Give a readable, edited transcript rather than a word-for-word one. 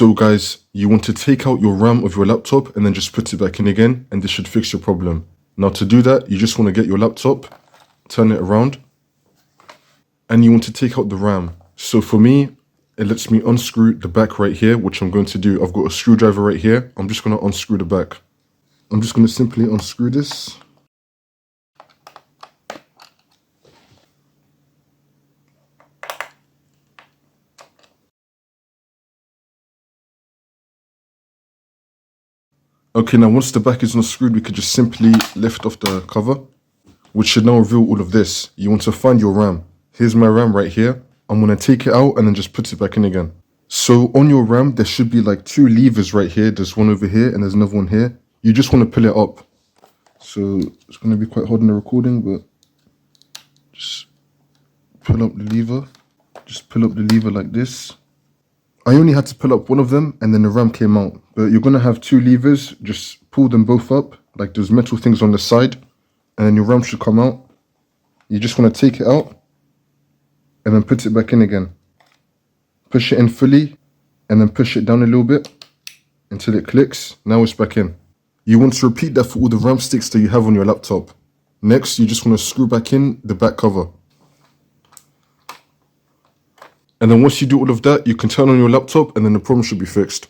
So guys, you want to take out your RAM of your laptop and then just put it back in again, and this should fix your problem. Now to do that, you just want to get your laptop, turn it around, and you want to take out the RAM. So for me, it lets me unscrew the back right here, which I'm going to do. I've got a screwdriver right here. I'm just going to unscrew the back. I'm just going to simply unscrew this. Okay, now once the back is unscrewed, we could just simply lift off the cover, which should now reveal all of this. You want to find your RAM. Here's my RAM right here. I'm going to take it out and then just put it back in again. So on your RAM, there should be like two levers right here. There's one over here and there's another one here. You just want to pull it up. So it's going to be quite hard in the recording, but just pull up the lever. Just pull up the lever like this. I only had to pull up one of them and then the RAM came out. But you're going to have two levers. Just pull them both up, like those metal things on the side. And then your RAM should come out. You just want to take it out and then put it back in again. Push it in fully and then push it down a little bit until it clicks. Now it's back in. You want to repeat that for all the RAM sticks that you have on your laptop. Next, you just want to screw back in the back cover. And then once you do all of that, you can turn on your laptop and then the problem should be fixed.